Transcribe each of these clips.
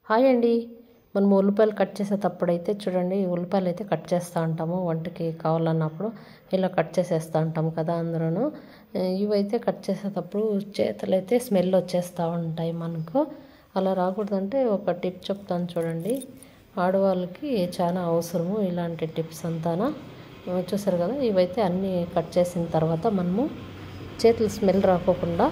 Hi అండి. మనం ఉల్లిపాయలు కట్ చేసేటప్పుడైతే చూడండి, ఉల్లిపాయలు అయితే కట్ చేస్తూ ఉంటాము. వంటకి కావాలన్నప్పుడు ఇలా కట్ చేసేస్తూ ఉంటాము కదా అందరూ. ఇవైతే కట్ చేసేటప్పుడు చేతులు అయితే స్మెల్ వచ్చేస్తూ ఉంటాయి మనకు. అలా రాకూడదంటే ఒక టిప్ చెప్తాను చూడండి. ఆడవాళ్ళకి చాలా అవసరము ఇలాంటి టిప్స్ అంతానా. చూసారు కదా, ఇవైతే అన్నీ కట్ చేసిన తర్వాత మనము చేతులు స్మెల్ రాకోకుండా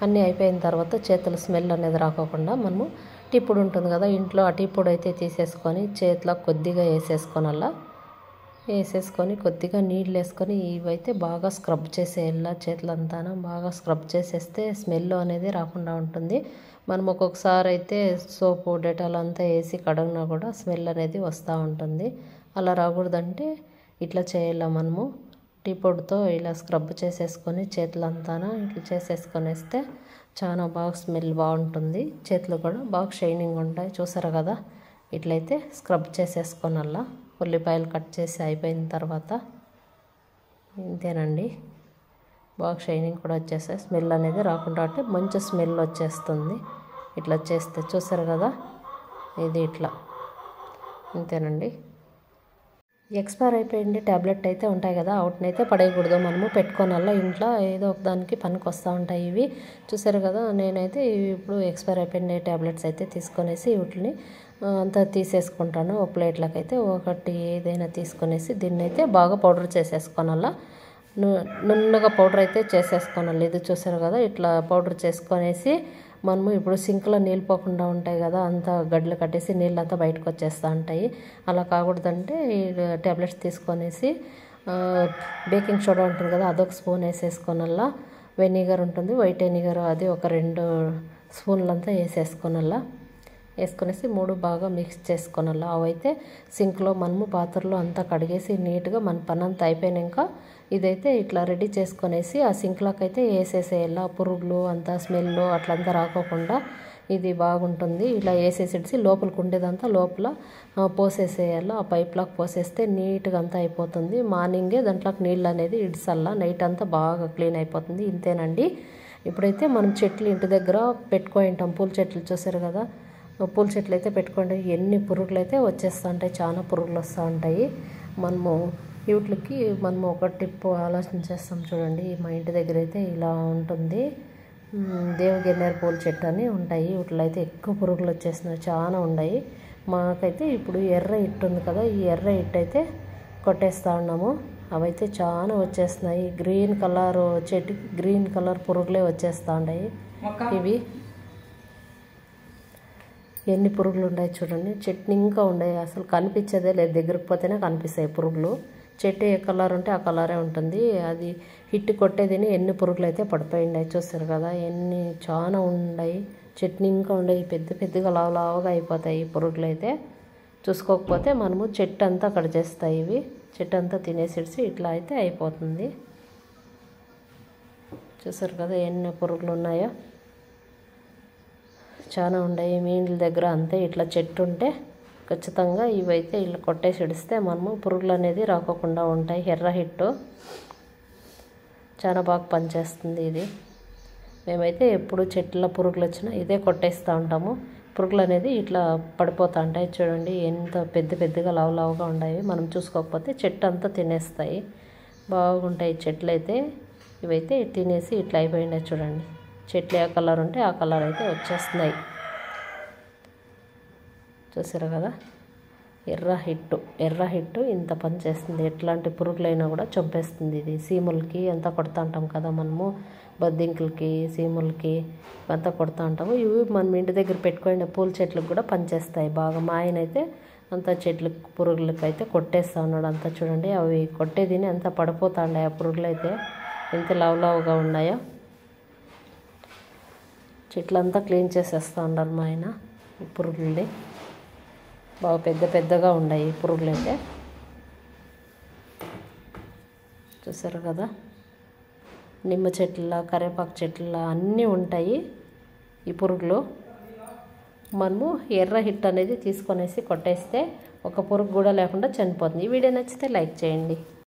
అన్నీ అయిపోయిన తర్వాత చేతుల స్మెల్ అనేది రాకోకుండా మనము టీ పొడి ఉంటుంది కదా ఇంట్లో, ఆ టీ పొడి అయితే తీసేసుకొని చేతిలో కొద్దిగా వేసేసుకొని కొద్దిగా నీళ్ళు వేసుకొని ఇవైతే బాగా స్క్రబ్ చేసేయాల. చేతులంతా బాగా స్క్రబ్ చేసేస్తే స్మెల్ అనేది రాకుండా ఉంటుంది. మనం ఒక్కొక్కసారి అయితే సోపు డెటాల్ అంతా వేసి కడిగినా కూడా స్మెల్ అనేది వస్తూ ఉంటుంది. అలా రాకూడదంటే ఇట్లా చేయాల. మనము టీ పొడితో ఇలా స్క్రబ్ చేసేసుకొని చేతులంతా ఇట్లా చేసేసుకొని వేస్తే చాలా బాగా స్మెల్ బాగుంటుంది. చేతులు కూడా బాగా షైనింగ్ ఉంటాయి. చూసారు కదా, ఇట్లయితే స్క్రబ్ చేసేసుకోనల్లా. ఉల్లిపాయలు కట్ చేసి అయిపోయిన తర్వాత ఇంతేనండి, బాగా షైనింగ్ కూడా వచ్చేస్తాయి. స్మెల్ అనేది రాకుండా అంటే మంచి స్మెల్ వచ్చేస్తుంది ఇట్లా చేస్తే. చూసారు కదా, ఇది ఇట్లా ఇంతేనండి. ఎక్స్పైర్ అయిపోయింది ట్యాబ్లెట్ అయితే ఉంటాయి కదా, వాటినైతే పడేయకూడదు. మనము పెట్టుకోనల్లా ఇంట్లో, ఏదో ఒక దానికి పనికి వస్తూ ఉంటాయి ఇవి. చూసారు కదా, నేనైతే ఇప్పుడు ఎక్స్పైర్ అయిపోయిన ట్యాబ్లెట్స్ అయితే తీసుకొనేసి వీటిని అంతా తీసేసుకుంటాను. ఒక ప్లేట్లోకి అయితే ఒకటి ఏదైనా తీసుకొనేసి దీన్ని అయితే బాగా పౌడర్ చేసేసుకోనల్లా. నున్నగా పౌడర్ అయితే చేసేసుకోనాలి. ఇది చూసారు కదా, ఇట్లా పౌడర్ చేసుకొనేసి మనము ఇప్పుడు సింక్లో నీళ్ళు పోకుండా ఉంటాయి కదా, అంతా గడ్డలు కట్టేసి నీళ్ళంతా బయటకు వచ్చేస్తూ ఉంటాయి. అలా కాకూడదంటే ఈ ట్యాబ్లెట్స్ తీసుకొనేసి బేకింగ్ సోడా ఉంటుంది కదా, అదొక స్పూన్ వేసేసుకోనల్లా. వెనిగర్ ఉంటుంది, వైట్ వెనిగర్, అది ఒక 2 స్పూన్లంతా వేసేసుకోనల్లా. వేసుకొనేసి 3 బాగా మిక్స్ చేసుకోనల్లా. అవైతే సింక్లో మనము పాత్రలో అంతా కడిగేసి నీట్గా మన పని అంతా అయిపోయాక ఇదైతే ఇట్లా రెడీ చేసుకొనేసి ఆ సింక్లోకి అయితే వేసేసేయాల. పురుగులు అంతా స్మెల్ అట్లంతా రాకోకుండా ఇది బాగుంటుంది. ఇలా వేసేసేసి లోపలికి ఉండేదంతా లోపల పోసేసేయాల. ఆ పైప్లోకి పోసేస్తే నీట్గా అంతా అయిపోతుంది. మార్నింగే దాంట్లోకి నీళ్ళు అనేది ఇడిసల్లా, నైట్ అంతా బాగా క్లీన్ అయిపోతుంది. ఇంతేనండి. ఇప్పుడైతే మనం చెట్లు ఇంటి దగ్గర పెట్టుకుంటాం, పూల చెట్లు. చూసారు కదా, పూల చెట్లు అయితే పెట్టుకోండి, ఎన్ని పురుగులు అయితే వచ్చేస్తూ ఉంటాయి, చాలా పురుగులు వస్తూ ఉంటాయి. మనము వీటికి మనము ఒక టిప్ ఆలోచన చేస్తాం చూడండి. మా ఇంటి దగ్గర అయితే ఇలా ఉంటుంది, దేవగిన్నేరు పూల చెట్టు అని ఉంటాయి. వీటిలో అయితే ఎక్కువ పురుగులు వచ్చేస్తున్నాయి, చాలా ఉన్నాయి. మాకైతే ఇప్పుడు ఎర్ర ఇట్టు ఉంది కదా, ఈ ఎర్ర ఇట్టు అయితే కొట్టేస్తూ ఉన్నాము. అవైతే చాలా వచ్చేస్తున్నాయి. గ్రీన్ కలర్ చెట్టుకి గ్రీన్ కలర్ పురుగులే వచ్చేస్తూ ఉన్నాయి. ఇవి ఎన్ని పురుగులు ఉన్నాయి చూడండి. చెట్టు ఇంకా ఉన్నాయి, అసలు కనిపించేదే లేదు. దగ్గరికి పోతేనే కనిపిస్తాయి పురుగులు. చెట్టు ఏ కలర్ ఉంటే ఆ కలరే ఉంటుంది. అది హిట్ కొట్టేదిని ఎన్ని పురుగులు అయితే పడిపోయినాయి. చూస్తారు కదా, ఎన్ని చాలా ఉన్నాయి. చెట్టు ఇంకా ఉన్నాయి, పెద్ద పెద్దగా లావుగా అయిపోతాయి పురుగులు అయితే. చూసుకోకపోతే మనము చెట్టు అంతా కట్ చేస్తాయి ఇవి. చెట్టు అంతా తినేసేసి ఇట్లా అయితే అయిపోతుంది. చూసారు కదా ఎన్ని పురుగులు ఉన్నాయో, చాలా ఉన్నాయి. మీ ఇంటి దగ్గర అంతే ఇట్లా చెట్టు ఉంటే ఖచ్చితంగా ఇవైతే ఇలా కొట్టేసి ఇడిస్తే మనము పురుగులు అనేది రాకోకుండా ఉంటాయి. ఎర్ర హిట్టు చాలా బాగా పనిచేస్తుంది ఇది. మేమైతే ఎప్పుడు చెట్ల పురుగులు వచ్చినా ఇదే కొట్టేస్తూ ఉంటాము. పురుగులు అనేది ఇట్లా పడిపోతూ ఉంటాయి. చూడండి ఎంత పెద్ద పెద్దగా లావుగా ఉన్నాయి. మనం చూసుకోకపోతే చెట్టు అంతా తినేస్తాయి. బాగుంటాయి చెట్లు అయితే. ఇవైతే తినేసి ఇట్లా అయిపోయినాయి చూడండి. చెట్లు ఏ కలర్ ఉంటే ఆ కలర్ అయితే వచ్చేస్తున్నాయి. చూసారు కదా, ఎర్ర హిట్టు ఇంత పని చేస్తుంది. ఎట్లాంటి పురుగులైనా కూడా చంపేస్తుంది ఇది. సీములకి అంతా కొడుతూ ఉంటాం కదా మనము, బొద్దింకులకి సీములకి అంతా కొడుతూ ఉంటాము. ఇవి మనం ఇంటి దగ్గర పెట్టుకునే పూల చెట్లకు కూడా పనిచేస్తాయి బాగా. మా ఆయన అయితే అంతా చెట్లు పురుగులకి అయితే కొట్టేస్తూ ఉన్నాడు అంతా. చూడండి, అవి కొట్టేదిని అంతా పడిపోతూ ఉన్నాయి. ఆ పురుగులు అయితే ఎంత లావుగా ఉన్నాయో. చెట్లంతా క్లీన్ చేసేస్తూ ఉన్నారు మా ఆయన. ఈ పురుగుల్ని బాగా పెద్ద పెద్దగా ఉన్నాయి ఈ పురుగులు అయితే. చూసారు కదా, నిమ్మ చెట్ల, కరివేపాకు చెట్ల అన్నీ ఉంటాయి ఈ పురుగులు. మనము ఎర్ర హిట్ అనేది తీసుకొనేసి కొట్టేస్తే ఒక పురుగు కూడా లేకుండా చనిపోతుంది. ఈ వీడియో నచ్చితే లైక్ చేయండి.